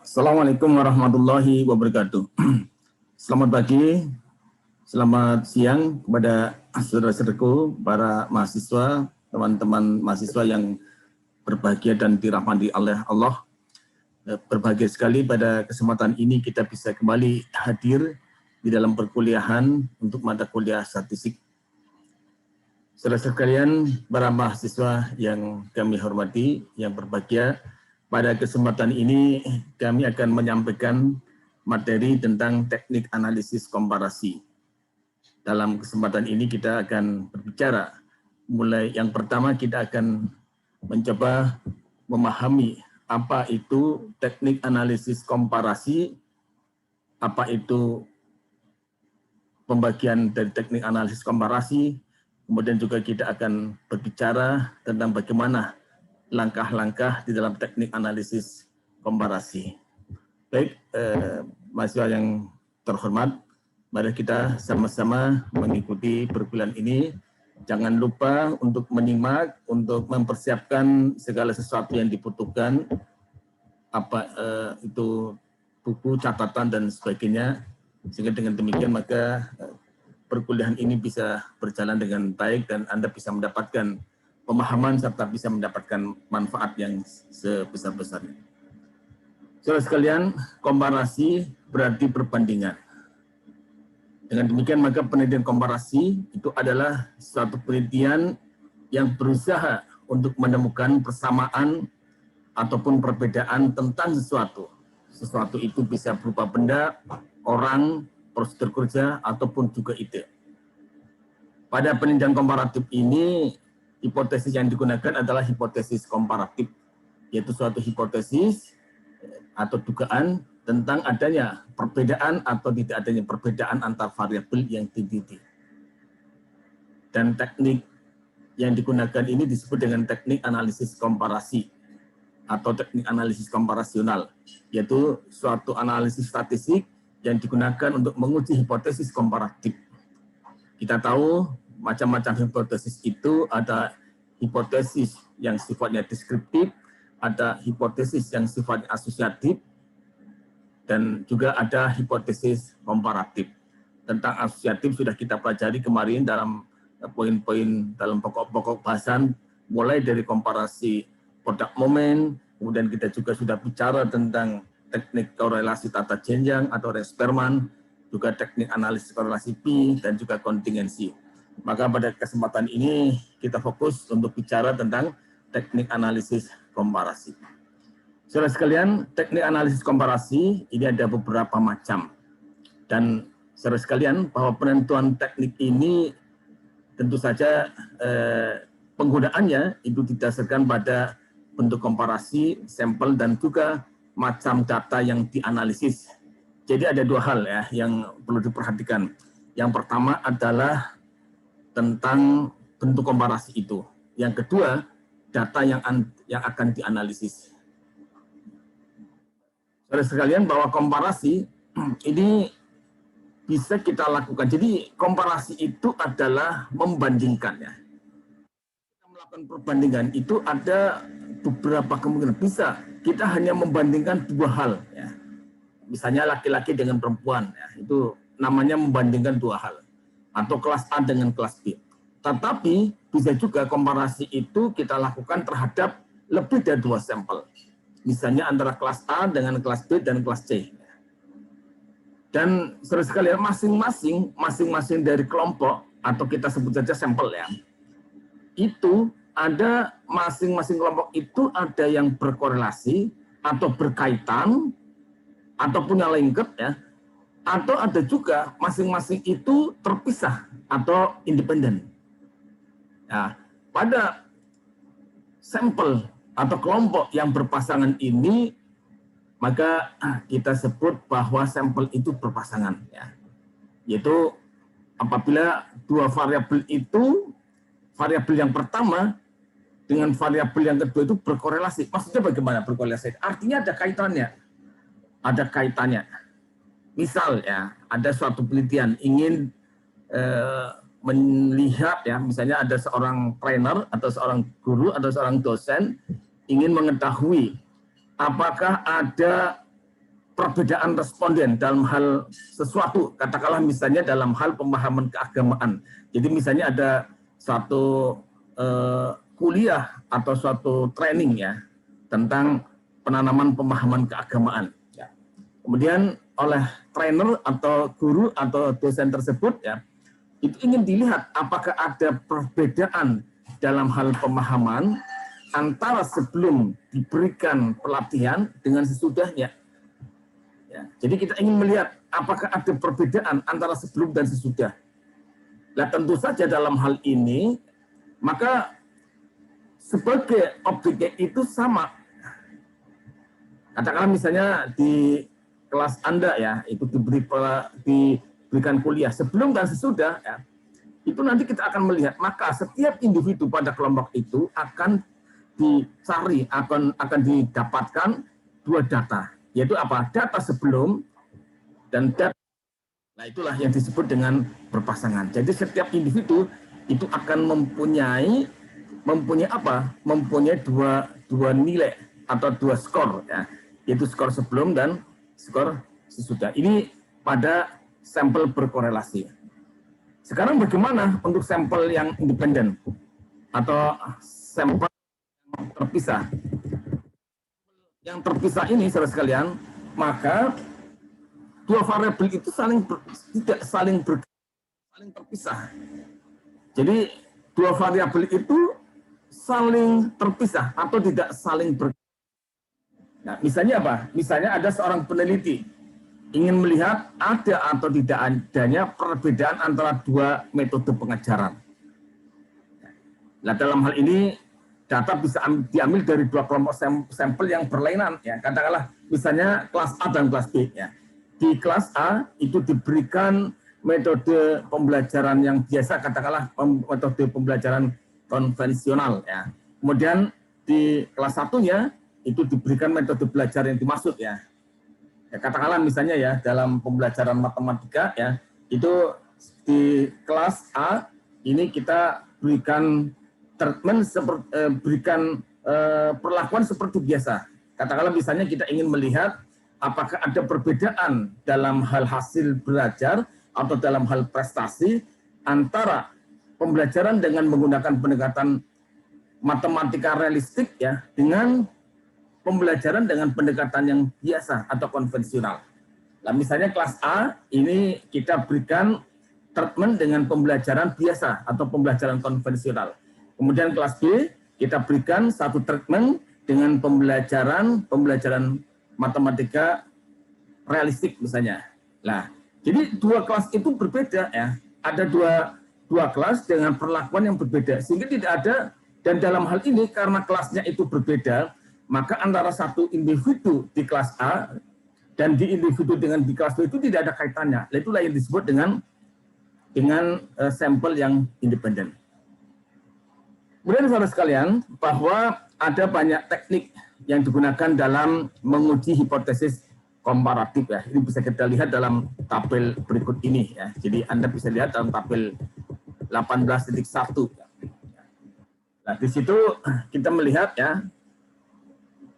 Assalamualaikum warahmatullahi wabarakatuh. Selamat pagi, selamat siang kepada saudara-saudaraku, para mahasiswa, teman-teman mahasiswa yang berbahagia dan dirahmati oleh Allah. Berbahagia sekali pada kesempatan ini kita bisa kembali hadir di dalam perkuliahan untuk mata kuliah statistik. Saudara sekalian, para mahasiswa yang kami hormati, yang berbahagia, pada kesempatan ini kami akan menyampaikan materi tentang teknik analisis komparasi. Dalam kesempatan ini kita akan berbicara, mulai yang pertama kita akan mencoba memahami apa itu teknik analisis komparasi, apa itu pembagian dari teknik analisis komparasi, kemudian juga kita akan berbicara tentang bagaimana langkah-langkah di dalam teknik analisis komparasi. Baik, mahasiswa yang terhormat, mari kita sama-sama mengikuti perkuliahan ini. Jangan lupa untuk menyimak, untuk mempersiapkan segala sesuatu yang dibutuhkan, apa itu buku, catatan, dan sebagainya. Sehingga dengan demikian maka perkuliahan ini bisa berjalan dengan baik dan Anda bisa mendapatkan pemahaman serta bisa mendapatkan manfaat yang sebesar-besarnya. Saudara sekalian, komparasi berarti perbandingan. Dengan demikian maka penelitian komparasi itu adalah suatu penelitian yang berusaha untuk menemukan persamaan ataupun perbedaan tentang sesuatu. Sesuatu itu bisa berupa benda, orang, prosedur kerja, ataupun juga ide. Pada penelitian komparatif ini, hipotesis yang digunakan adalah hipotesis komparatif, yaitu suatu hipotesis atau dugaan tentang adanya perbedaan atau tidak adanya perbedaan antar variabel yang diteliti. Dan teknik yang digunakan ini disebut dengan teknik analisis komparasi atau teknik analisis komparasional, yaitu suatu analisis statistik yang digunakan untuk menguji hipotesis komparatif. Kita tahu macam-macam hipotesis itu, ada hipotesis yang sifatnya deskriptif, ada hipotesis yang sifatnya asosiatif, dan juga ada hipotesis komparatif. Tentang asosiatif sudah kita pelajari kemarin dalam poin-poin dalam pokok-pokok bahasan, mulai dari komparasi produk momen, kemudian kita juga sudah bicara tentang teknik korelasi tata jenjang atau Resperman, juga teknik analisis korelasi P, dan juga kontingensi. Maka pada kesempatan ini kita fokus untuk bicara tentang teknik analisis komparasi. Saudara sekalian, teknik analisis komparasi ini ada beberapa macam. Dan saudara sekalian, bahwa penentuan teknik ini tentu saja penggunaannya itu didasarkan pada bentuk komparasi, sampel, dan juga macam data yang dianalisis. Jadi ada dua hal ya yang perlu diperhatikan. Yang pertama adalah tentang bentuk komparasi itu. Yang kedua, data yang akan dianalisis. Saudara sekalian, bahwa komparasi ini bisa kita lakukan. Jadi komparasi itu adalah membandingkan ya. Kita melakukan perbandingan itu ada beberapa kemungkinan. Bisa kita hanya membandingkan dua hal ya. Misalnya laki-laki dengan perempuan ya, itu namanya membandingkan dua hal. Atau kelas A dengan kelas B. Tetapi bisa juga komparasi itu kita lakukan terhadap lebih dari dua sampel. Misalnya antara kelas A dengan kelas B dan kelas C. Dan saudara sekalian, masing-masing dari kelompok atau kita sebut saja sampel ya, itu ada masing-masing kelompok itu ada yang berkorelasi atau berkaitan ataupun yang lengkap ya, atau ada juga masing-masing itu terpisah atau independen. Nah, pada sampel atau kelompok yang berpasangan ini, maka kita sebut bahwa sampel itu berpasangan. Ya. Yaitu apabila dua variabel itu, variabel yang pertama dengan variabel yang kedua itu berkorelasi. Maksudnya bagaimana berkorelasi? Artinya ada kaitannya. Ada kaitannya. Misal ya, ada suatu penelitian ingin melihat ya, misalnya ada seorang trainer atau seorang guru atau seorang dosen ingin mengetahui apakah ada perbedaan responden dalam hal sesuatu, katakanlah misalnya dalam hal pemahaman keagamaan. Jadi misalnya ada suatu kuliah atau suatu training ya tentang penanaman pemahaman keagamaan. Ya. Kemudian oleh trainer atau guru atau dosen tersebut ya itu ingin dilihat apakah ada perbedaan dalam hal pemahaman antara sebelum diberikan pelatihan dengan sesudahnya. Ya, jadi kita ingin melihat apakah ada perbedaan antara sebelum dan sesudah. Nah tentu saja dalam hal ini, maka sebagai objeknya itu sama. Katakanlah misalnya di kelas Anda ya, itu diberikan kuliah sebelum dan sesudah, ya, itu nanti kita akan melihat, maka setiap individu pada kelompok itu akan dicari, akan didapatkan dua data. Yaitu apa? Data sebelum dan data. Nah itulah yang disebut dengan berpasangan. Jadi setiap individu itu akan mempunyai apa? Mempunyai dua nilai atau dua skor, ya. Yaitu skor sebelum dan skor sesudah. Ini pada sampel berkorelasi. Sekarang bagaimana untuk sampel yang independen atau sampel yang terpisah? Yang terpisah ini, saudara sekalian, maka dua variabel itu tidak saling terpisah. Jadi dua variabel itu saling terpisah atau tidak saling Nah, misalnya apa? Misalnya ada seorang peneliti ingin melihat ada atau tidak adanya perbedaan antara dua metode pengajaran. Nah, dalam hal ini data bisa diambil dari dua kelompok sampel yang berlainan, ya. Katakanlah misalnya kelas A dan kelas B, ya. Di kelas A itu diberikan metode pembelajaran yang biasa, katakanlah metode pembelajaran konvensional, ya. Kemudian di kelas satunya itu diberikan metode belajar yang dimaksud, ya. Ya, katakanlah misalnya ya dalam pembelajaran matematika, ya, itu di kelas A ini kita berikan treatment berikan perlakuan seperti biasa. Katakanlah misalnya kita ingin melihat apakah ada perbedaan dalam hal hasil belajar atau dalam hal prestasi antara pembelajaran dengan menggunakan pendekatan matematika realistik, ya, dengan pembelajaran dengan pendekatan yang biasa atau konvensional. Nah, misalnya kelas A ini kita berikan treatment dengan pembelajaran biasa atau pembelajaran konvensional. Kemudian kelas B kita berikan satu treatment dengan pembelajaran matematika realistik misalnya. Nah, jadi dua kelas itu berbeda, ya. Ada dua kelas dengan perlakuan yang berbeda, sehingga tidak ada, dan dalam hal ini karena kelasnya itu berbeda, maka antara satu individu di kelas A dan di individu di kelas B itu tidak ada kaitannya. Itulah yang disebut dengan sampel yang independen. Kemudian saudara sekalian, bahwa ada banyak teknik yang digunakan dalam menguji hipotesis komparatif, ya. Ini bisa kita lihat dalam tabel berikut ini, ya. Jadi Anda bisa lihat dalam tabel 18.1. Nah, di situ kita melihat, ya,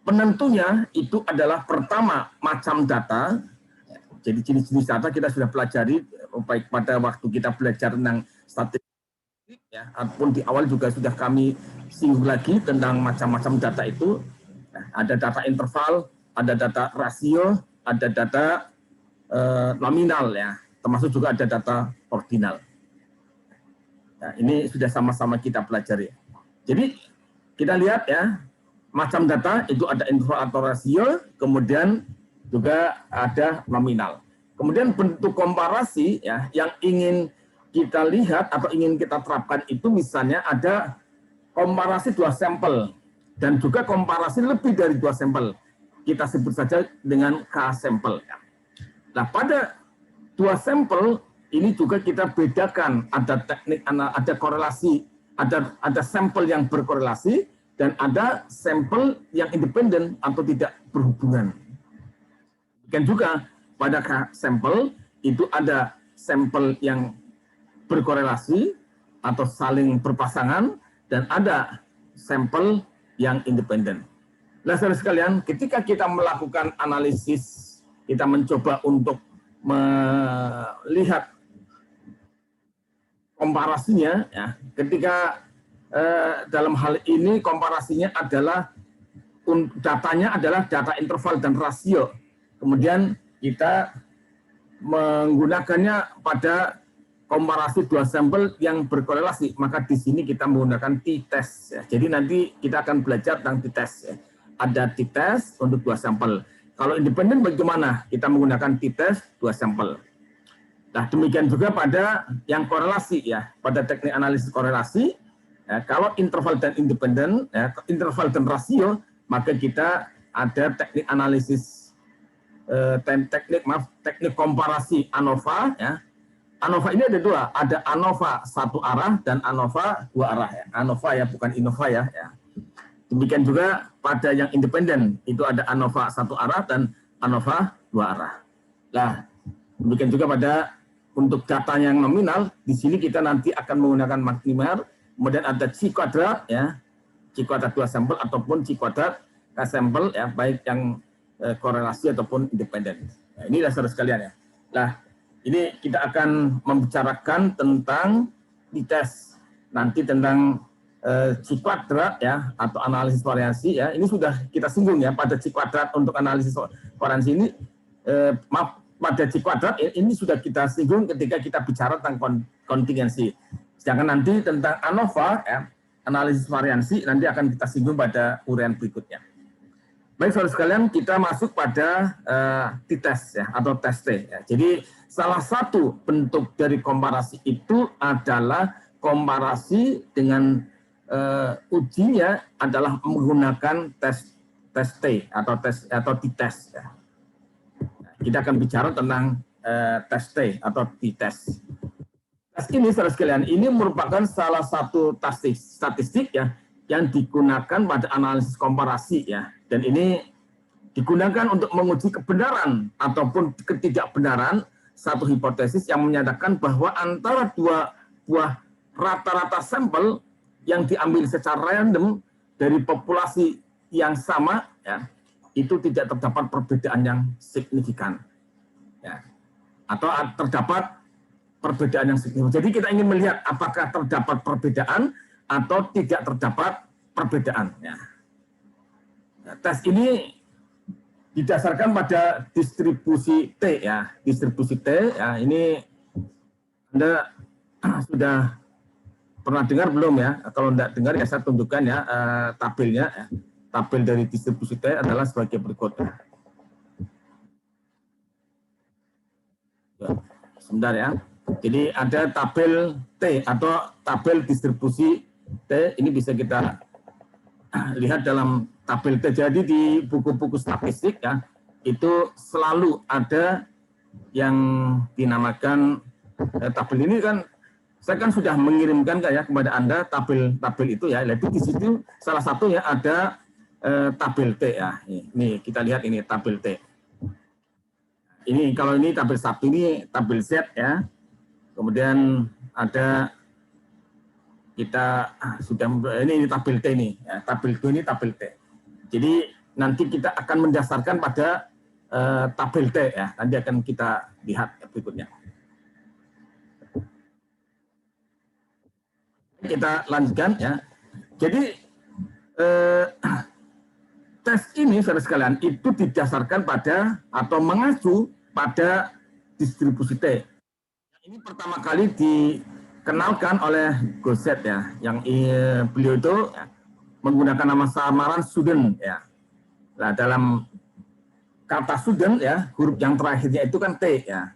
penentunya itu adalah pertama macam data. Jadi jenis-jenis data kita sudah pelajari baik pada waktu kita belajar tentang statistik, ya, ataupun di awal juga sudah kami singgung lagi tentang macam-macam data itu. Nah, ada data interval, ada data rasio, ada data nominal, ya, termasuk juga ada data ordinal. Nah, ini sudah sama-sama kita pelajari. Jadi kita lihat, ya, macam data itu ada interval atau rasio, kemudian juga ada nominal. Kemudian bentuk komparasi, ya, yang ingin kita lihat atau ingin kita terapkan itu misalnya ada komparasi dua sampel dan juga komparasi lebih dari dua sampel. Kita sebut saja dengan K-sampel. Nah, pada dua sampel ini juga kita bedakan, ada teknik, ada korelasi, ada sampel yang berkorelasi dan ada sampel yang independen atau tidak berhubungan. Dan juga pada K-sampel itu ada sampel yang berkorelasi atau saling berpasangan dan ada sampel yang independen. Nah, saudara sekalian, ketika kita melakukan analisis, kita mencoba untuk melihat komparasinya, ya, ketika dalam hal ini komparasinya adalah datanya adalah data interval dan rasio. Kemudian kita menggunakannya pada komparasi dua sampel yang berkorelasi, maka di sini kita menggunakan t-test. Ya. Jadi nanti kita akan belajar tentang t-test. Ya. Ada t-test untuk dua sampel. Kalau independen bagaimana? Kita menggunakan t-test dua sampel. Nah, demikian juga pada yang korelasi ya, pada teknik analisis korelasi. Ya, kalau interval dan independen, ya, interval dan rasio, maka kita ada teknik analisis teknik komparasi ANOVA. Ya. ANOVA ini ada dua, ada ANOVA satu arah dan ANOVA dua arah. Ya. ANOVA ya, bukan INOVA ya. Demikian juga pada yang independen, itu ada ANOVA satu arah dan ANOVA dua arah. Nah, demikian juga pada untuk data yang nominal, di sini kita nanti akan menggunakan maksimal, kemudian ada C kuadrat, ya, C kuadrat dua sampel ataupun C kuadrat sampel, ya, baik yang korelasi ataupun independen. Nah, ini dasar sekalian ya. Nah, ini kita akan membicarakan tentang t-test, nanti tentang C kuadrat ya, atau analisis variasi ya. Ini sudah kita singgung ya pada C kuadrat untuk analisis variasi ini. Pada C kuadrat ini sudah kita singgung ketika kita bicara tentang kontingensi. Sedangkan nanti tentang ANOVA ya, analisis variasi nanti akan kita singgung pada uraian berikutnya. Baik saudara sekalian, kita masuk pada t-test ya, atau tes T. Ya. Jadi salah satu bentuk dari komparasi itu adalah komparasi dengan ujinya adalah menggunakan tes T atau t-test. Ya. Kita akan bicara tentang tes T atau t-test. Tes ini, saudara sekalian, ini merupakan salah satu statistik ya yang digunakan pada analisis komparasi ya. Dan ini digunakan untuk menguji kebenaran ataupun ketidakbenaran satu hipotesis yang menyatakan bahwa antara dua buah rata-rata sampel yang diambil secara random dari populasi yang sama ya, itu tidak terdapat perbedaan yang signifikan ya, atau terdapat perbedaan yang signifikan. Jadi kita ingin melihat apakah terdapat perbedaan atau tidak terdapat perbedaan ya. Nah, tes ini didasarkan pada distribusi T ya, distribusi T ya. Ini Anda sudah pernah dengar belum ya? Kalau tidak dengar ya saya tunjukkan ya tabelnya. Ya. Tabel dari distribusi T adalah sebagai berikut. Sebentar ya. Jadi ada tabel T atau tabel distribusi T. Ini bisa kita lihat dalam tabel T. Jadi di buku-buku statistik ya, itu selalu ada yang dinamakan tabel ini kan. Saya kan sudah mengirimkan ya kepada Anda tabel itu ya. Jadi di situ salah satu ya ada tabel T ya. Ini kita lihat ini tabel T. Ini kalau ini tabel 1 ini tabel Z ya. Kemudian ada kita sudah ini tabel T ini ya. Tabel 2 ini tabel T. Jadi nanti kita akan mendasarkan pada tabel T ya. Nanti akan kita lihat berikutnya. Kita lanjutkan ya. Jadi tes ini saudara sekalian itu didasarkan pada atau mengacu pada distribusi T. Ini pertama kali dikenalkan oleh Gosset ya, yang beliau itu ya, menggunakan nama samaran student ya. Nah, dalam kata student ya, huruf yang terakhirnya itu kan T ya.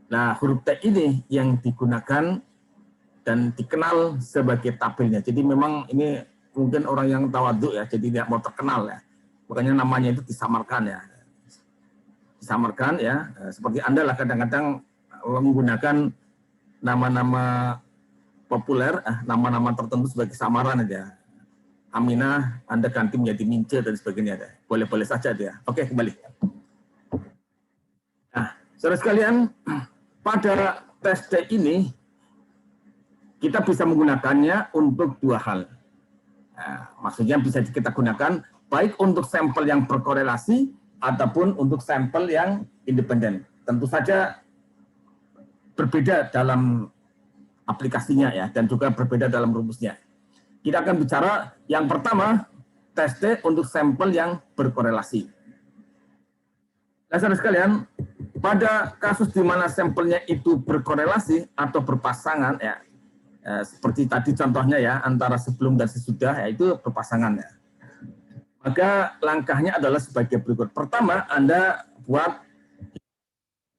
Nah, huruf T ini yang digunakan dan dikenal sebagai tabelnya. Jadi memang ini mungkin orang yang tawadhu ya, jadi tidak mau terkenal ya. Makanya namanya itu disamarkan ya. Disamarkan ya, seperti Anda lah kadang-kadang menggunakan nama-nama populer, nama-nama tertentu sebagai samaran aja. Aminah, Anda ganti menjadi Mince dan sebagainya. Boleh-boleh saja dia. Oke, kembali. Nah, saudara sekalian, pada tes T ini, kita bisa menggunakannya untuk dua hal. Nah, maksudnya bisa kita gunakan baik untuk sampel yang berkorelasi ataupun untuk sampel yang independen. Tentu saja berbeda dalam aplikasinya ya, dan juga berbeda dalam rumusnya. Kita akan bicara yang pertama, tes T untuk sampel yang berkorelasi. Nah, saudara sekalian, pada kasus di mana sampelnya itu berkorelasi atau berpasangan ya, seperti tadi contohnya ya, antara sebelum dan sesudah ya, itu berpasangan ya. Maka langkahnya adalah sebagai berikut. Pertama, Anda buat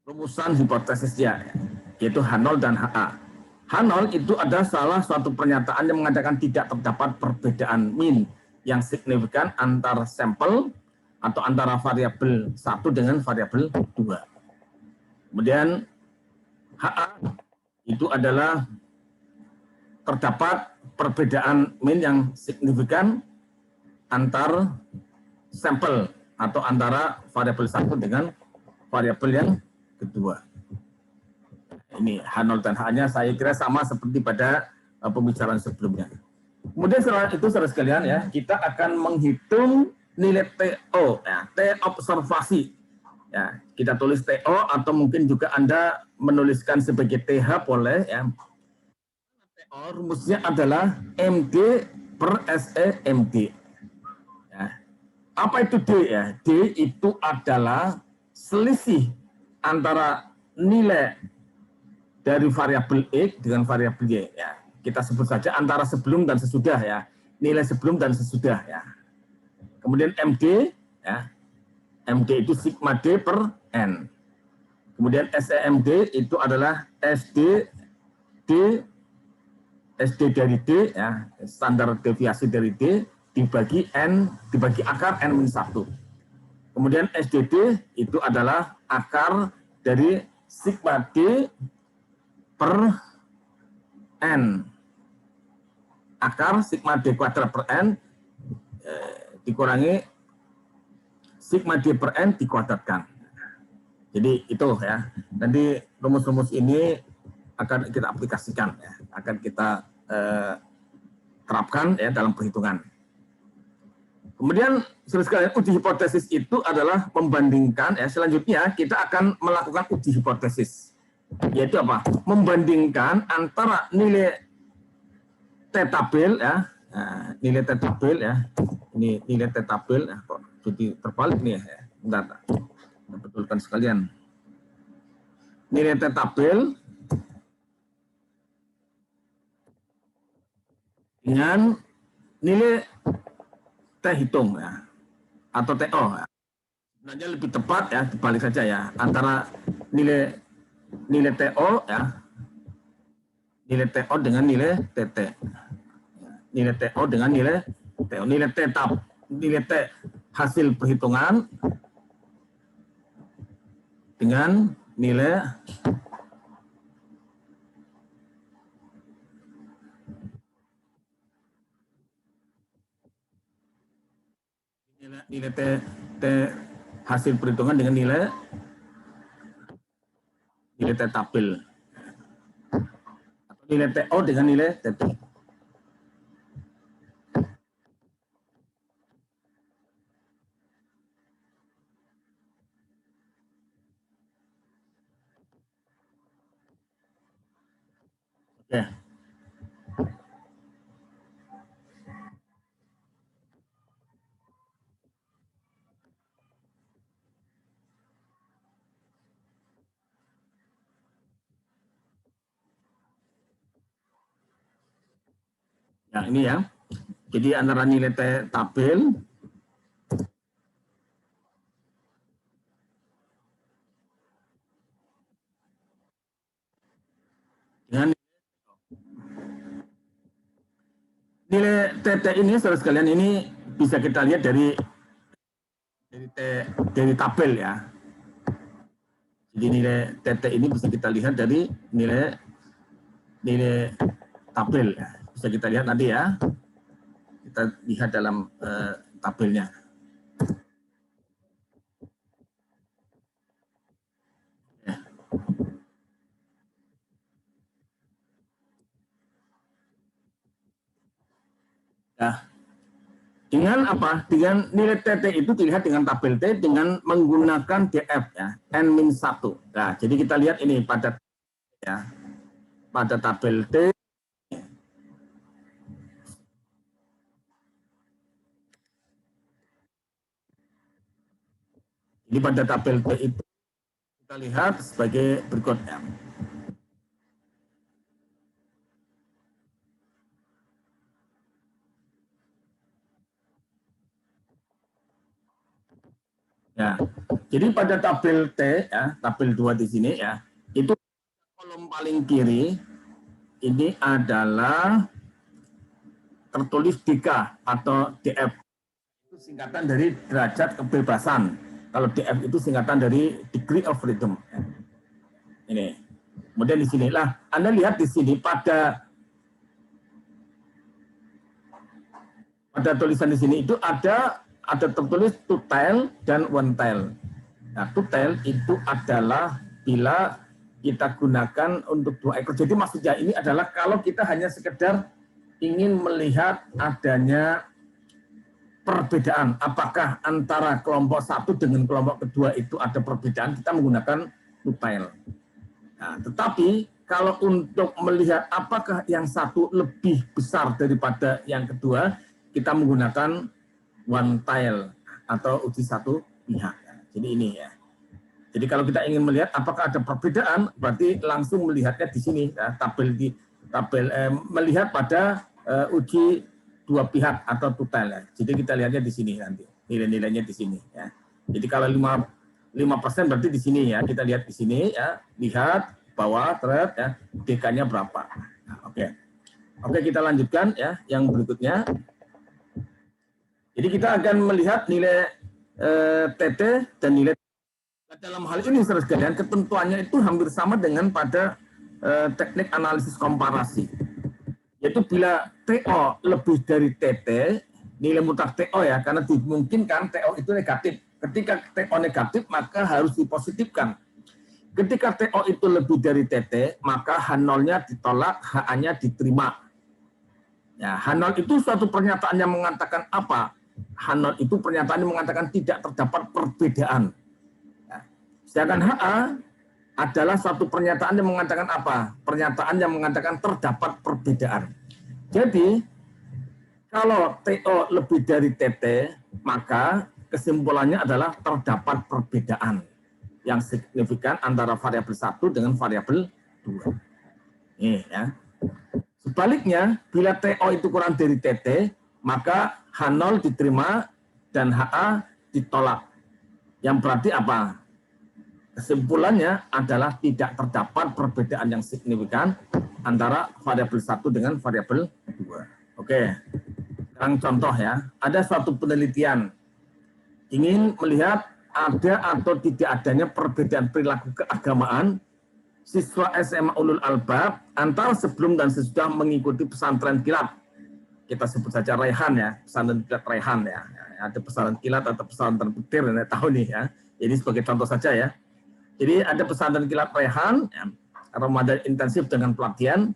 rumusan hipotesisnya, yaitu H0 dan HA. H0 itu ada salah suatu pernyataan yang mengatakan tidak terdapat perbedaan min yang signifikan antara sampel atau antara variabel 1 dengan variabel 2. Kemudian HA itu adalah terdapat perbedaan min yang signifikan antar sampel atau antara variabel 1 dengan variabel yang kedua. Ini H0 dan H-nya saya kira sama seperti pada pembicaraan sebelumnya. Kemudian setelah itu saudara sekalian ya, kita akan menghitung nilai TO, ya, T observasi. Ya, kita tulis TO atau mungkin juga Anda menuliskan sebagai TH boleh ya. TO rumusnya adalah MD per SE MD. Ya. Apa itu D ya? D itu adalah selisih antara nilai dari variabel X dengan variabel Y ya. Kita sebut saja antara sebelum dan sesudah ya. Nilai sebelum dan sesudah ya. Kemudian MD ya. MD itu sigma D per N. Kemudian SEMD itu adalah SD dari D ya, standar deviasi dari D dibagi N, dibagi akar N-1. Kemudian SDD itu adalah akar dari sigma D per N. Akar sigma D kuadrat per N dikurangi sigma D per N dikuadratkan. Jadi itu ya. Nanti rumus-rumus ini akan kita aplikasikan, ya. Akan kita terapkan ya dalam perhitungan. Kemudian sekalian uji hipotesis itu adalah membandingkan ya. Selanjutnya kita akan melakukan uji hipotesis. Yaitu apa? Membandingkan antara nilai T tabel ya. Nah, nilai T tabel ya. Ini nilai T tabel ya. Kok jadi terbalik nih ya. Bentar. Betulkan sekalian. Nilai T tabel dengan nilai T hitung ya, atau TO ya. Sebenarnya lebih tepat ya, dibalik saja ya, antara nilai TO ya, nilai TO dengan nilai TT. Nilai TO dengan nilai TO, nilai T hasil perhitungan dengan nilai T hasil perhitungan dengan nilai T tabel atau nilai TO dengan nilai TT. Oke. Nah, ini ya. Jadi antara nilai T tabel dengan nilai TT ini, saudara sekalian, ini bisa kita lihat dari tabel ya. Jadi nilai TT ini bisa kita lihat dari nilai tabel ya. Bisa kita lihat nanti ya. Kita lihat dalam tabelnya. Nah, Dengan apa? Dengan nilai TT itu dilihat dengan tabel T dengan menggunakan DF ya, N-1. Nah, jadi kita lihat ini pada ya, pada tabel T. Jadi pada tabel T itu kita lihat sebagai berikut ya. Ya, jadi pada tabel T ya, tabel 2 di sini ya, itu kolom paling kiri ini adalah tertulis DK atau DF. Itu singkatan dari derajat kebebasan. Kalau DF itu singkatan dari degree of freedom. Ini. Kemudian di sinilah Anda lihat di sini pada tulisan di sini itu ada tertulis two tile dan one tile. Nah, two tile itu adalah bila kita gunakan untuk 2 ekor. Jadi maksudnya ini adalah kalau kita hanya sekedar ingin melihat adanya perbedaan, apakah antara kelompok 1 dengan kelompok kedua itu ada perbedaan, kita menggunakan two tile. Nah, tetapi kalau untuk melihat apakah yang satu lebih besar daripada yang kedua, kita menggunakan one tile atau uji satu pihak. Jadi ini ya. Jadi kalau kita ingin melihat apakah ada perbedaan, berarti langsung melihatnya di sini ya, tabel melihat pada uji dua pihak atau two tile. Ya. Jadi kita lihatnya di sini nanti nilai-nilainya di sini. Ya. Jadi kalau 5% berarti di sini ya, kita lihat di sini ya, lihat bawah thread ya, DK-nya berapa. Nah, Oke, kita lanjutkan ya yang berikutnya. Jadi kita akan melihat nilai TT dan nilai dalam hal ini saudara sekalian ketentuannya itu hampir sama dengan pada teknik analisis komparasi. Yaitu bila TO lebih dari TT, nilai mutlak TO ya, karena dimungkinkan TO itu negatif. Ketika TO negatif maka harus dipositifkan. Ketika TO itu lebih dari TT, maka H0-nya ditolak, HA-nya diterima. Ya, H0 itu suatu pernyataan yang mengatakan apa? H0 itu pernyataan yang mengatakan tidak terdapat perbedaan. Ya. Sedangkan HA adalah suatu pernyataan yang mengatakan apa? Pernyataan yang mengatakan terdapat perbedaan. Jadi, kalau TO lebih dari TT, maka kesimpulannya adalah terdapat perbedaan yang signifikan antara variabel 1 dengan variabel 2. Ini ya. Sebaliknya, bila TO itu kurang dari TT, maka H0 diterima dan HA ditolak. Yang berarti apa? Kesimpulannya adalah tidak terdapat perbedaan yang signifikan antara variabel 1 dengan variabel 2. Oke, sekarang contoh ya. Ada suatu penelitian ingin melihat ada atau tidak adanya perbedaan perilaku keagamaan siswa SMA Ulul Albab antara sebelum dan sesudah mengikuti pesantren kilat. Kita sebut saja Raihan ya, pesantren kilat Raihan ya. Ada pesantren kilat atau pesantren petir, saya tahu nih ya. Jadi sebagai contoh saja ya. Jadi ada pesantren kilat Raihan, ya, Ramadan intensif dengan pelatihan.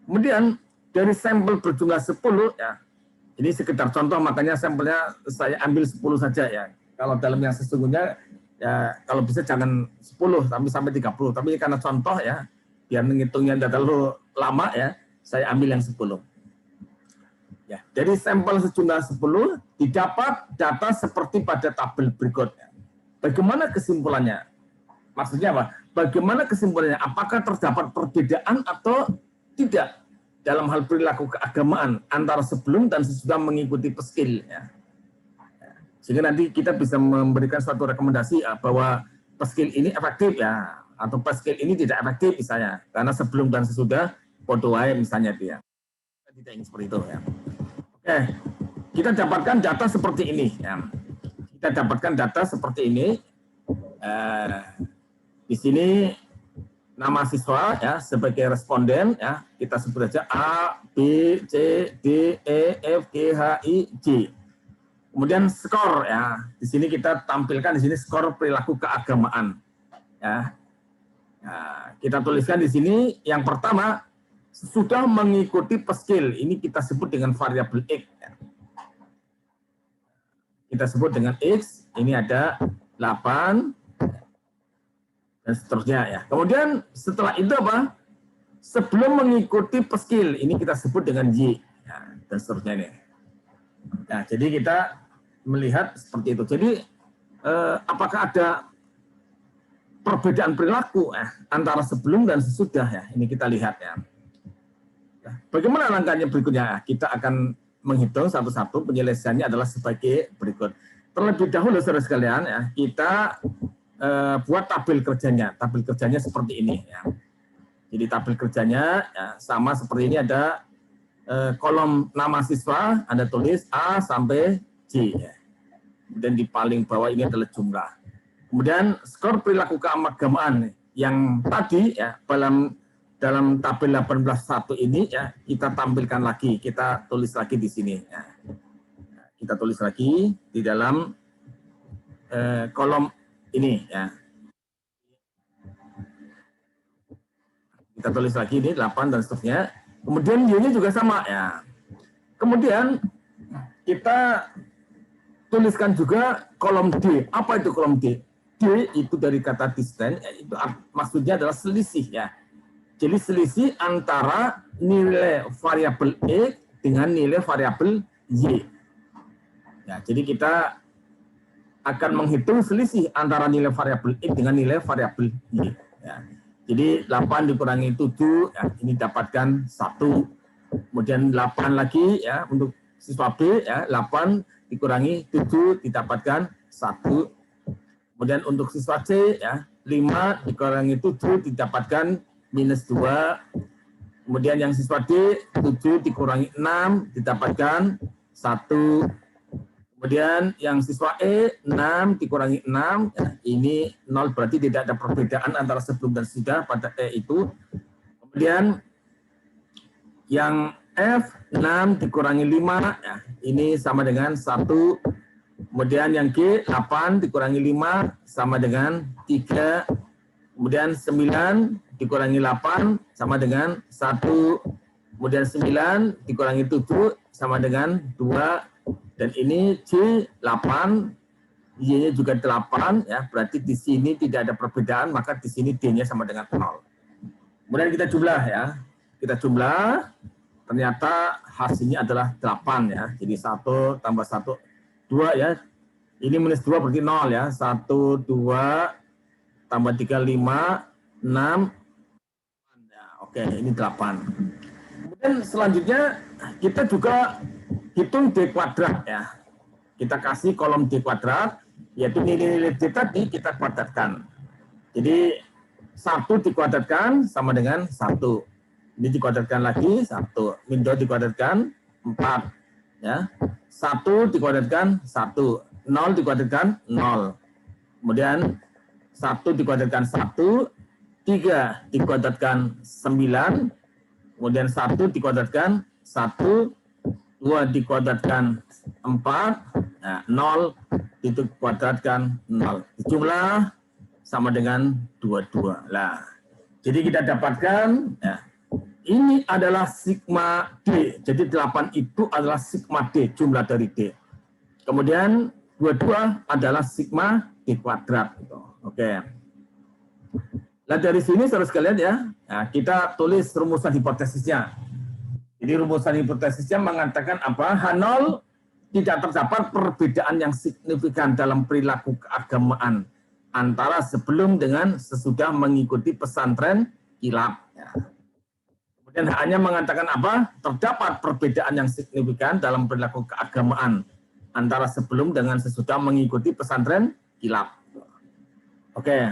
Kemudian dari sampel berjumlah 10 ya. Ini sekedar contoh, makanya sampelnya saya ambil 10 saja ya. Kalau dalam yang sesungguhnya ya kalau bisa jangan 10 tapi sampai 30. Tapi karena contoh ya, biar menghitungnya tidak terlalu lama ya, saya ambil yang 10. Ya, dari sampel sejumlah 10 didapat data seperti pada tabel berikutnya. Bagaimana kesimpulannya? Maksudnya apa? Bagaimana kesimpulannya? Apakah terdapat perbedaan atau tidak dalam hal perilaku keagamaan antara sebelum dan sesudah mengikuti peskil? Ya. Sehingga nanti kita bisa memberikan suatu rekomendasi bahwa peskil ini efektif ya, atau peskil ini tidak efektif misalnya, karena sebelum dan sesudah podo wae misalnya dia. Kita tidak ingin seperti itu ya. Oke, kita dapatkan data seperti ini. Ya. Kita dapatkan data seperti ini. Di sini nama siswa ya sebagai responden ya kita sebut saja A, B, C, D, E, F, G, H, I, J. Kemudian skor ya di sini kita tampilkan di sini skor perilaku keagamaan ya. Nah, kita tuliskan di sini yang pertama sudah mengikuti peskil, ini kita sebut dengan variabel X. Ya. kita sebut dengan X, ini ada 8, dan seterusnya ya. Kemudian setelah itu apa? Sebelum mengikuti peskil, ini kita sebut dengan Y, ya, dan seterusnya ini. Nah, jadi kita melihat seperti itu. Jadi apakah ada perbedaan perilaku antara sebelum dan sesudah ya? Ini kita lihat ya. Nah, bagaimana langkahnya berikutnya? Kita akan menghitung satu-satu. Penyelesaiannya adalah sebagai berikut. Terlebih dahulu saudara sekalian ya, kita buat tabel kerjanya. Tabel kerjanya seperti ini ya. Jadi tabel kerjanya ya, sama seperti ini, ada kolom nama siswa, Anda tulis A sampai J. Ya. Kemudian di paling bawah ini adalah jumlah. Kemudian skor perilaku keagamaan yang tadi ya dalam tabel 18.1 ini ya, kita tampilkan lagi, kita tulis lagi di sini. Ya. Kita tulis lagi di dalam kolom ini ya. Kita tulis lagi ini 8 dan seterusnya. Kemudian Y-nya juga sama ya. Kemudian kita tuliskan juga kolom D. Apa itu kolom D? D itu dari kata distance, itu maksudnya adalah selisih ya. Jadi selisih antara nilai variabel X dengan nilai variabel Y. Ya, jadi kita akan menghitung selisih antara nilai variabel X dengan nilai variabel Y. Ya. Jadi 8 dikurangi 7, ya, ini dapatkan 1. Kemudian 8 lagi ya untuk siswa B, ya, 8 dikurangi 7 didapatkan 1. Kemudian untuk siswa C, ya, 5 dikurangi 7 didapatkan minus 2. Kemudian yang siswa D, 7 dikurangi 6 didapatkan 1. Kemudian yang siswa E, 6 dikurangi 6, ya, ini 0, berarti tidak ada perbedaan antara sebelum dan sesudah pada E itu. Kemudian yang F, 6 dikurangi 5, ya, ini sama dengan 1. Kemudian yang G, 8 dikurangi 5, sama dengan 3. Kemudian 9 dikurangi 8, sama dengan 1. Kemudian 9 dikurangi 7, sama dengan 2. Dan ini C 8, Y-nya juga 8, ya, berarti di sini tidak ada perbedaan, maka di sini D-nya sama dengan 0. Kemudian kita jumlah ya, kita jumlah, ternyata hasilnya adalah 8 ya, jadi 1 tambah 1, 2 ya, ini minus 2 berarti 0 ya, 1, 2, tambah 3, 5, 6, ya, oke, ini 8. Kemudian selanjutnya kita juga hitung D kuadrat ya. Kita kasih kolom D kuadrat, yaitu nilai-nilai D tadi kita kuadratkan. Jadi 1 dikuadratkan sama dengan 1. Ini dikuadratkan lagi 1. Min 2 dikuadratkan 4. Ya. 1 dikuadratkan 1. 0 dikuadratkan 0. Kemudian 1 dikuadratkan 1. 3 dikuadratkan 9. Kemudian 1 dikuadratkan 1. 2 dikuadratkan 4, nah, 0 dikuadratkan 0. Jumlah sama dengan 22. Lah, jadi kita dapatkan, ya, ini adalah sigma D. Jadi 8 itu adalah sigma D, jumlah dari D. Kemudian 22 adalah sigma D kuadrat. Gitu. Oke. Nah dari sini saudara sekalian ya, nah, kita tulis rumusan hipotesisnya. Jadi rumusan hipotesisnya mengatakan apa? H0 tidak terdapat perbedaan yang signifikan dalam perilaku keagamaan antara sebelum dengan sesudah mengikuti pesantren kilat. Ya. Kemudian H-nya mengatakan apa? Terdapat perbedaan yang signifikan dalam perilaku keagamaan antara sebelum dengan sesudah mengikuti pesantren kilat. Oke.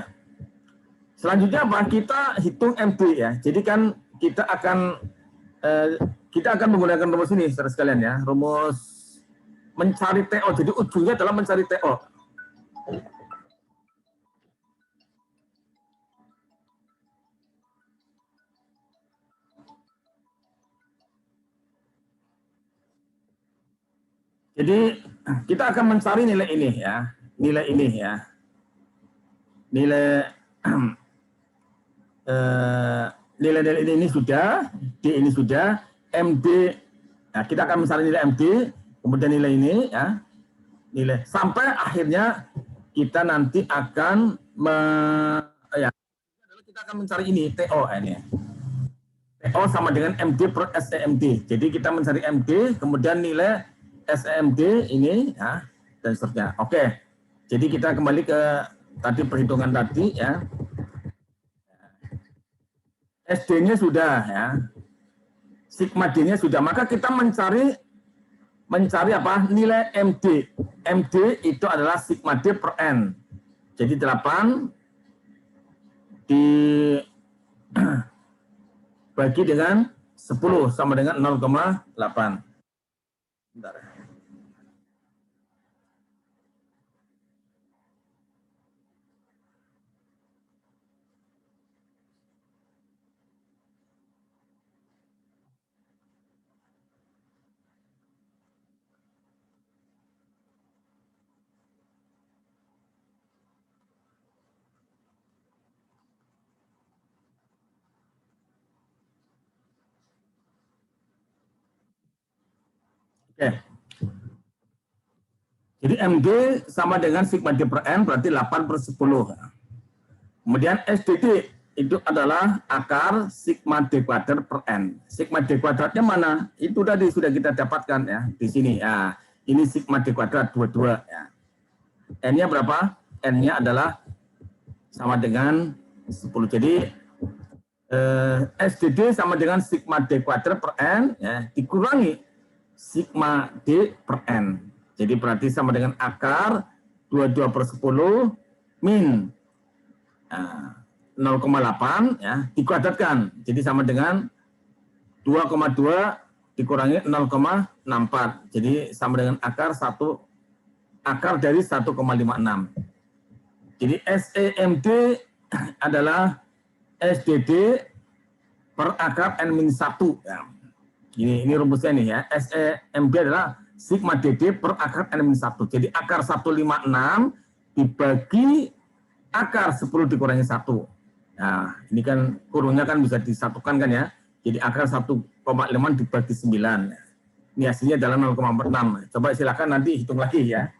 Selanjutnya apa? Kita hitung MD ya. Jadi kan kita akan menggunakan rumus ini, saudara sekalian ya, rumus mencari TO. Jadi ujungnya adalah mencari TO. Jadi kita akan mencari nilai ini ya, nilai ini ya, nilai ini sudah, D ini sudah, MD, nah kita akan mencari nilai MD, kemudian nilai ini ya. nilai sampai akhirnya kita nanti akan kita akan mencari ini TO ini. TO sama dengan MD per SEMD. Jadi kita mencari MD, kemudian nilai SEMD ini ya, dan seterusnya. Oke. Jadi kita kembali ke tadi perhitungan tadi ya. SD-nya sudah ya. Sigma D-nya sudah, maka kita mencari apa? Nilai MD. MD itu adalah sigma D per N. Jadi 8 dibagi dengan 10 sama dengan 0,8. Bentar. Oke. Jadi MD sama dengan sigma D per N berarti 8 per 10. Kemudian SDD itu adalah akar sigma D kuadrat per N. Sigma D kuadratnya mana? Itu tadi sudah kita dapatkan ya di sini. Ya, ini sigma D kuadrat 22 ya. N-nya berapa? N-nya adalah sama dengan 10. Jadi SDD sama dengan sigma D kuadrat per N ya, dikurangi sigma D per N. Jadi berarti sama dengan akar 22 per 10 min 0,8 ya, dikuadratkan. Jadi sama dengan 2,2 dikurangi 0,64. Jadi sama dengan akar dari 1,56. Jadi SEMD adalah SDD per akar N-1 ya. Ini rumusnya nih ya. SEMD adalah sigma DD per akar N-1. Jadi akar 156 dibagi akar 10 dikurangi 1. Nah, ini kan kurungnya kan bisa disatukan kan ya. Jadi akar 1,5 dibagi 9. Ini hasilnya adalah 0,46. Coba silakan nanti hitung lagi ya.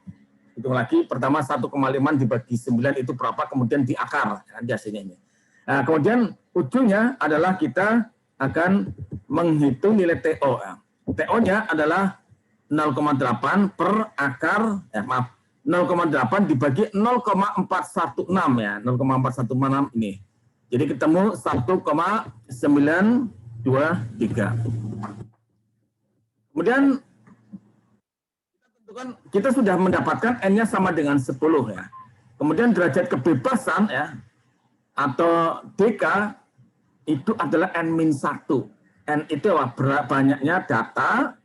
Hitung lagi, pertama 1,5 dibagi 9 itu berapa, kemudian di akar. Nanti hasilnya ini. Nah, kemudian ujungnya adalah kita akan menghitung nilai TO. TO-nya adalah 0,8 per akar, 0,8 dibagi 0,416 ya, 0,416 ini. Jadi ketemu 1,923. Kemudian kita sudah mendapatkan N-nya sama dengan 10 ya. Kemudian derajat kebebasan ya, atau DK itu adalah N-1. N itu banyaknya data,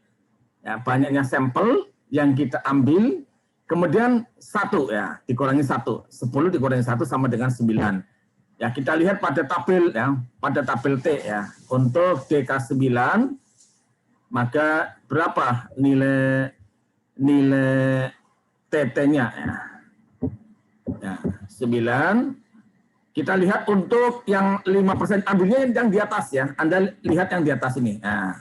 ya, banyaknya sampel yang kita ambil, kemudian 1 ya, dikurangi 1. 10 dikurangi 1 sama dengan 9. Ya, kita lihat pada tabel ya, pada tabel T ya. Untuk DK9 maka berapa nilai TT-nya ya. Ya, 9. Kita lihat untuk yang 5%, ambilnya yang di atas ya. Anda lihat yang di atas ini. Nah,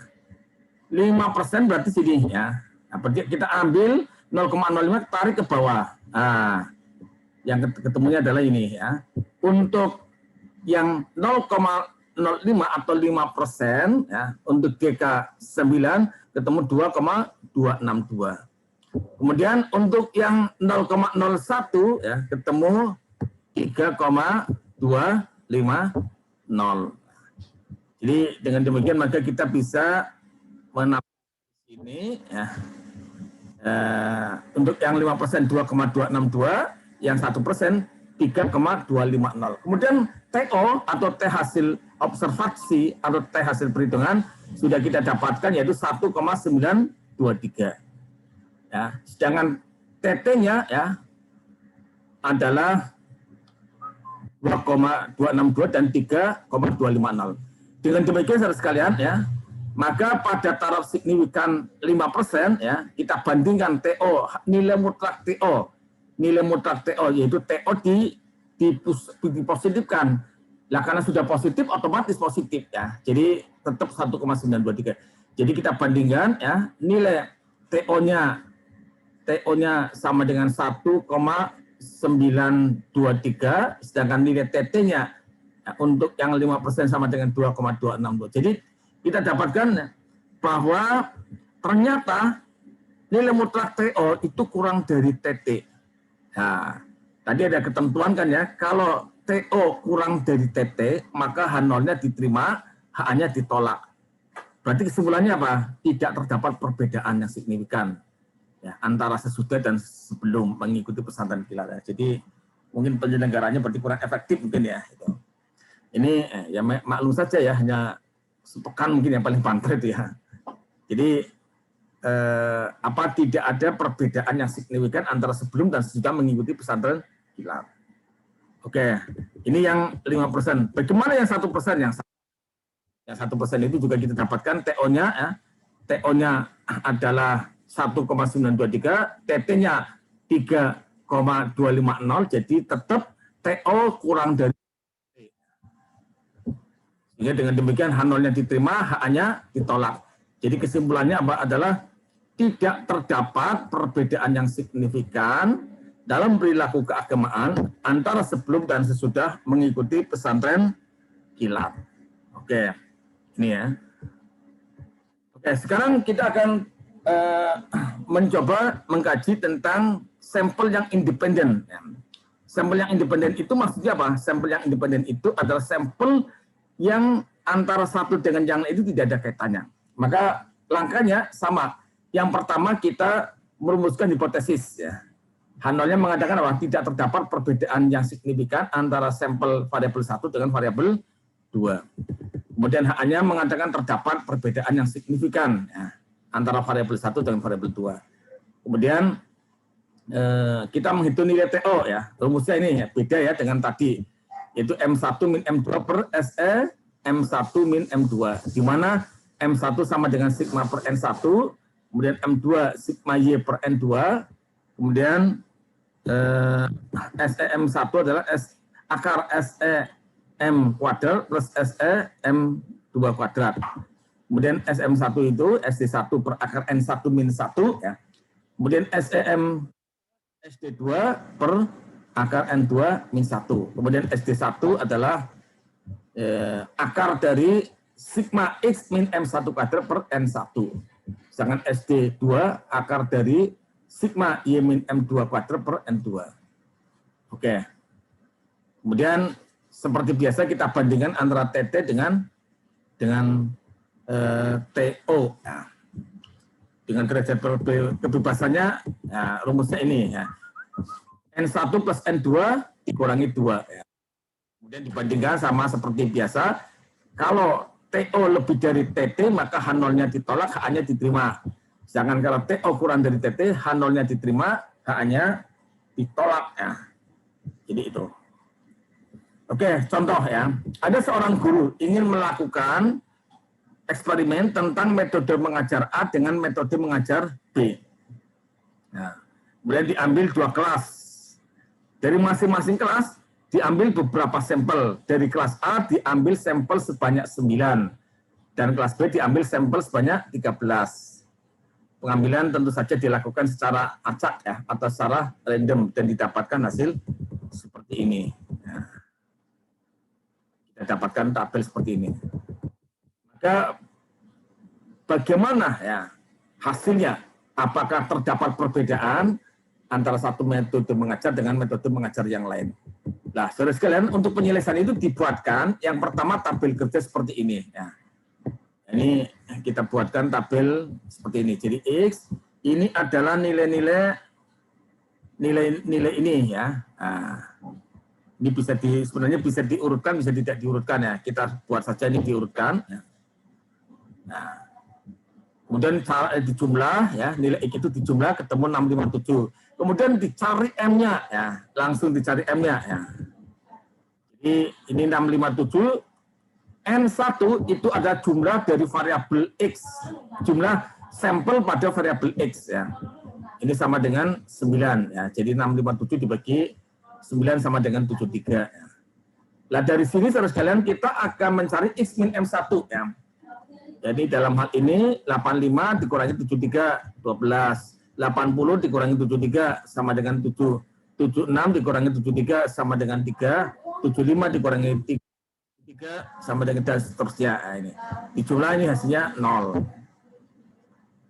5% berarti sini ya. Nah, kita ambil 0,05 tarik ke bawah. Nah, yang ketemunya adalah ini ya. Untuk yang 0,05 atau 5% ya, untuk DK9 ketemu 2,262. Kemudian untuk yang 0,01 ya, ketemu 3,250. Jadi dengan demikian maka kita bisa menambah ini ya. Untuk yang 5% 2,262, yang 1% 3,250. Kemudian TO atau T hasil observasi atau T hasil perhitungan sudah kita dapatkan yaitu 1,923. Ya, sedangkan TT-nya ya adalah 2,262 dan 3,250. Dengan demikian saudara sekalian ya, maka pada taraf signifikan 5% ya, kita bandingkan TO, nilai mutlak TO yaitu TO dipositifkan. Lah karena sudah positif otomatis positif ya. Jadi tetap 1,923. Jadi kita bandingkan ya, nilai TO-nya TO-nya sama dengan 1,923, sedangkan nilai TT-nya untuk yang 5% sama dengan 2,262. Jadi kita dapatkan bahwa ternyata nilai mutlak TO itu kurang dari TT. Nah, tadi ada ketentuan kan ya, kalau TO kurang dari TT, maka H0-nya diterima, H-nya ditolak. Berarti kesimpulannya apa? Tidak terdapat perbedaan yang signifikan ya, antara sesudah dan sebelum mengikuti pesantren kilat. Jadi mungkin penyelenggaranya berarti kurang efektif mungkin ya. Ini ya maklum saja ya, hanya sepekan mungkin yang paling pantai itu ya. Jadi tidak ada perbedaan yang signifikan antara sebelum dan sesudah mengikuti pesantren kilat. Oke, ini yang 5%. Bagaimana yang 1%? Yang 1% itu juga kita dapatkan TO-nya, ya. TO-nya adalah 1,923, TT-nya 3,250, jadi tetap TO kurang dari. Sehingga dengan demikian H0-nya diterima, H-nya ditolak. Jadi kesimpulannya adalah tidak terdapat perbedaan yang signifikan dalam perilaku keagamaan antara sebelum dan sesudah mengikuti pesantren kilat. Oke, ini ya. Oke, sekarang kita akan mencoba mengkaji tentang sampel yang independen. Sampel yang independen itu maksudnya apa? Sampel yang independen itu adalah sampel yang antara satu dengan yang lain itu tidak ada kaitannya. Maka langkahnya sama. Yang pertama kita merumuskan hipotesis. Ya. H0-nya mengatakan bahwa tidak terdapat perbedaan yang signifikan antara sampel variabel 1 dengan variabel 2. Kemudian H-nya mengatakan terdapat perbedaan yang signifikan ya, antara variabel 1 dengan variabel 2. Kemudian kita menghitung nilai TO ya. Rumusnya ini ya, beda ya dengan tadi. Yaitu M1 min M2 per SE, M1 min M2. Di mana M1 sama dengan sigma per N1, kemudian M2 sigma Y per N2, kemudian SEM1 adalah akar SEM kuadrat plus SEM2 kuadrat. Kemudian SM1 itu SD1 per akar N1 min 1. Ya. Kemudian SEM SD2 per akar N2 min 1. Kemudian SD1 adalah akar dari sigma X min M1 kuadrat per N1. Sedangkan SD2 akar dari sigma Y min M2 kuadrat per N2. Oke. Kemudian seperti biasa kita bandingkan antara TT dengan TO. Nah, dengan derajat kebebasannya, nah, rumusnya ini. Ya. N1 plus N2 dikurangi 2. Ya. Kemudian dibandingkan sama seperti biasa, kalau TO lebih dari TT, maka H0-nya ditolak, H-nya diterima. Sedangkan kalau TO kurang dari TT, H0-nya diterima, H-nya ditolak. Ya. Jadi itu. Oke, contoh ya. Ada seorang guru ingin melakukan eksperimen tentang metode mengajar A dengan metode mengajar B. Nah, kemudian diambil 2 kelas. Dari masing-masing kelas, diambil beberapa sampel. Dari kelas A diambil sampel sebanyak 9. Dan kelas B diambil sampel sebanyak 13. Pengambilan tentu saja dilakukan secara acak ya, atau secara random dan didapatkan hasil seperti ini. Ya. Kita dapatkan tabel seperti ini. Maka bagaimana ya hasilnya? Apakah terdapat perbedaan antara satu metode mengajar dengan metode mengajar yang lain? Nah, saudara sekalian, untuk penyelesaian itu dibuatkan yang pertama tabel kerja seperti ini. Ya. Ini kita buatkan tabel seperti ini. Jadi X ini adalah nilai-nilai ini ya. Nah, ini sebenarnya bisa diurutkan, bisa tidak diurutkan ya. Kita buat saja ini diurutkan. Ya. Nah, kemudian dijumlah ya, nilai X itu dijumlah ketemu 657. Kemudian dicari M-nya ya, langsung dicari M-nya ya. Jadi ini 657. N1 itu ada jumlah dari variabel X, jumlah sampel pada variabel X ya. Ini sama dengan 9 ya. Jadi 657 dibagi 9 sama dengan 73 ya. Nah, dari sini saudara sekalian kita akan mencari X min M1 ya. Jadi dalam hal ini 85 dikurangi 73 12. 80 dikurangi 73 sama dengan 7. 76 dikurangi 73 sama dengan 3. 75 dikurangi 3 sama dengan dan seterusnya. Nah, ini. Dijumlah ini hasilnya 0.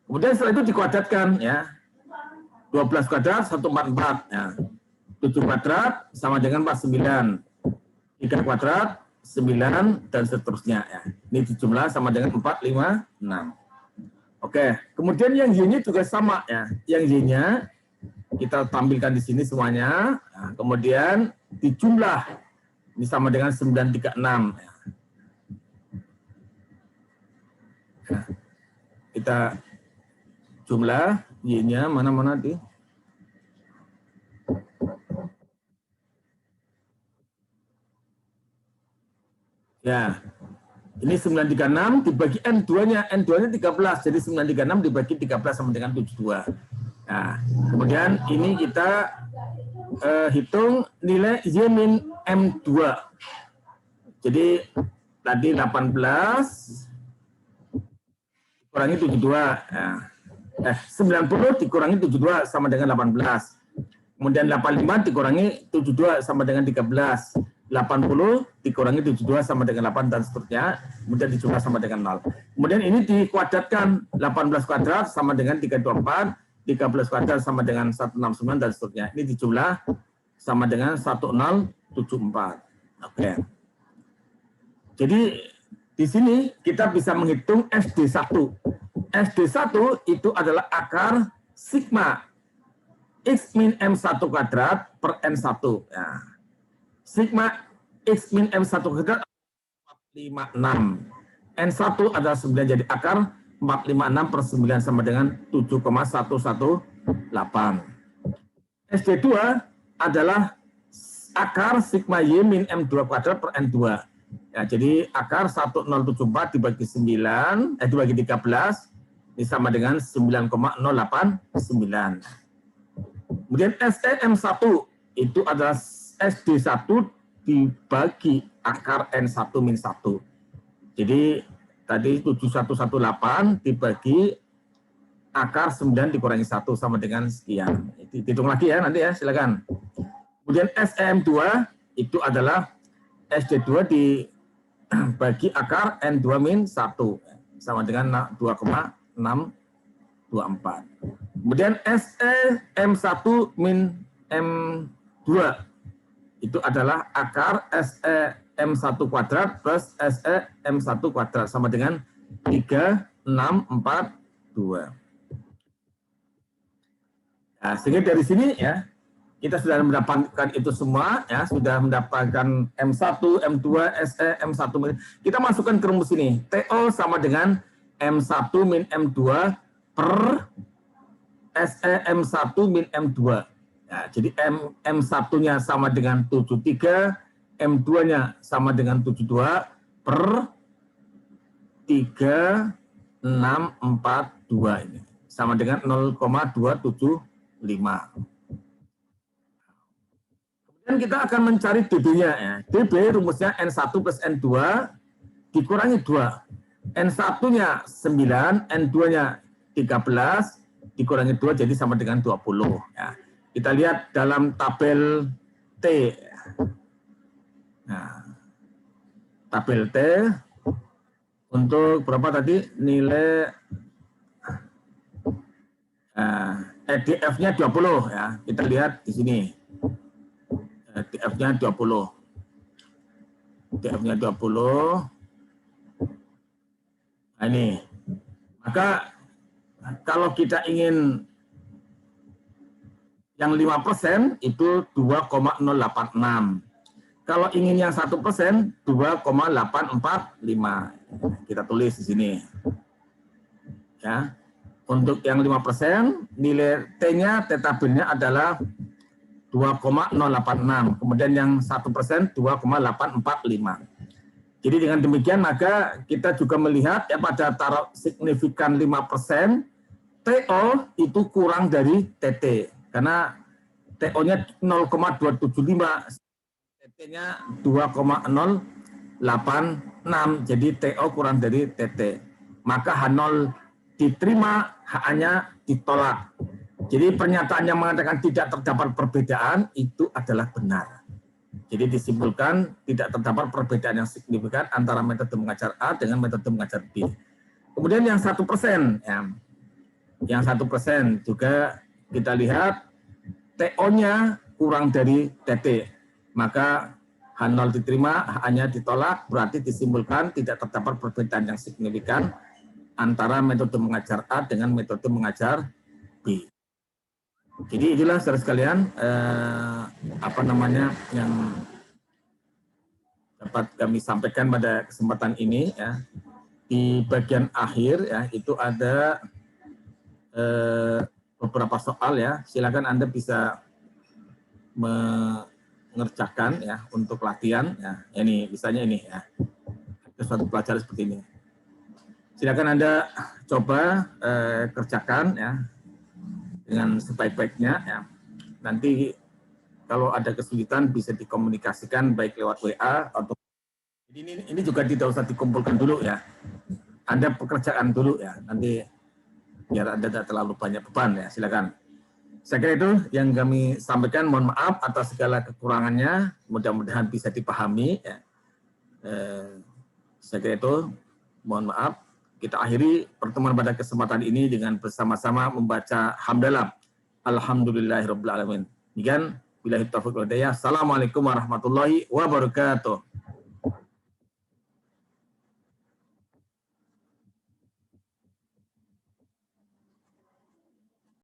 Kemudian setelah itu dikuadratkan ya. 12 kuadrat 144. Ya. 7 kuadrat sama dengan 49. 3 kuadrat 9 dan seterusnya ya. Ini dijumlah sama dengan 4, 5, 6. Oke, kemudian yang Y-nya juga sama ya. Yang Y-nya kita tampilkan di sini semuanya. Nah, kemudian dijumlah ini sama dengan 936. Nah, kita jumlah Y-nya mana-mana di. Ya, ini 936 dibagi N2-nya. N2-nya 13, jadi 936 dibagi 13 sama dengan 72. Nah, kemudian ini kita hitung nilai Y min M2. Jadi tadi 18 dikurangi 72. Nah, 90 dikurangi 72 sama dengan 18. Kemudian 85 dikurangi 72 sama dengan 13. 80 dikurangi 72 sama dengan 8 dan seterusnya. Kemudian dijumlah sama dengan 0. Kemudian ini dikuadratkan. 18 kuadrat sama dengan 324. 13 kuadrat sama dengan 169 dan seterusnya. Ini dijumlah sama dengan 1074. Oke. Jadi di sini kita bisa menghitung SD1. SD1 itu adalah akar sigma X min M1 kuadrat per N1. Ya. Sigma X min M1 kuadrat 456. N1 adalah 9 jadi akar 456 per 9 sama dengan 7,118. SD2 adalah akar sigma Y min M2 kuadrat per N2. Ya, jadi akar 1074 dibagi 9, dibagi 13, ini sama dengan 9,089. Kemudian SEM1 itu adalah SD1 dibagi akar N1 min 1. Jadi tadi 7118 dibagi akar 9 dikurangi 1 sama dengan sekian. Hitung lagi ya nanti ya, silakan. Kemudian SEM2 itu adalah SD2 dibagi akar N2 min 1 sama dengan 2,624. Kemudian SEM1 min M2 itu adalah akar SEM1 kuadrat plus SEM1 kuadrat sama dengan 3642. Nah, sehingga dari sini ya kita sudah mendapatkan itu semua ya, sudah mendapatkan M1, M2, SE, M1 min. Kita masukkan ke rumus ini. TO sama dengan M1 min M2 per SE M1 min M2. Ya, jadi M1-nya sama dengan 73, M2-nya sama dengan 72 per 3642 ini. Sama dengan 0,275. Kemudian kita akan mencari DB-nya. Ya. DB rumusnya N1 plus N2 dikurangi 2. N1-nya 9, N2-nya 13, dikurangi 2 jadi sama dengan 20. Ya. Kita lihat dalam tabel T. Nah, tabel T untuk berapa tadi nilai EDF-nya 20 ya. Kita lihat di sini. EDF-nya 20. EDF-nya 20. Nah, ini. Maka kalau kita ingin yang 5% itu 2,086. Kalau ingin yang 1%, 2,845. Kita tulis di sini. Ya. Untuk yang 5%, nilai T-nya, T-tabelnya adalah 2,086. Kemudian yang 1%, 2,845. Jadi dengan demikian, maka kita juga melihat ya pada taruh signifikan 5%, TO itu kurang dari TT. Karena TO-nya 0,275, TT-nya 2,086, jadi TO kurang dari TT. Maka H0 diterima, H-nya ditolak. Jadi pernyataan yang mengatakan tidak terdapat perbedaan itu adalah benar. Jadi disimpulkan tidak terdapat perbedaan yang signifikan antara metode mengajar A dengan metode mengajar B. Kemudian yang 1%, ya, yang 1% juga kita lihat TO-nya kurang dari TT, maka H0 diterima, H-nya ditolak, berarti disimpulkan tidak terdapat perbedaan yang signifikan antara metode mengajar A dengan metode mengajar B. Jadi itulah saudara sekalian yang dapat kami sampaikan pada kesempatan ini, ya. Di bagian akhir, ya, itu ada beberapa soal, ya. Silakan Anda bisa mengerjakan, ya, untuk latihan, ya. Ini misalnya ini, ya, ada suatu pelajaran seperti ini. Silakan Anda coba kerjakan, ya, dengan sebaik-baiknya, ya. Nanti kalau ada kesulitan bisa dikomunikasikan baik lewat WA atau ini juga tidak usah dikumpulkan dulu, ya. Anda pekerjaan dulu, ya. Nanti biar Anda tidak terlalu banyak beban, ya. Silakan. Saya kira itu yang kami sampaikan. Mohon maaf atas segala kekurangannya. Mudah-mudahan bisa dipahami, ya. Saya kira itu. Mohon maaf. Kita akhiri pertemuan pada kesempatan ini dengan bersama-sama membaca hamdalah. Alhamdulillahirabbil alamin. Demikian, billahi taufiq wal hidayah. Assalamualaikum warahmatullahi wabarakatuh.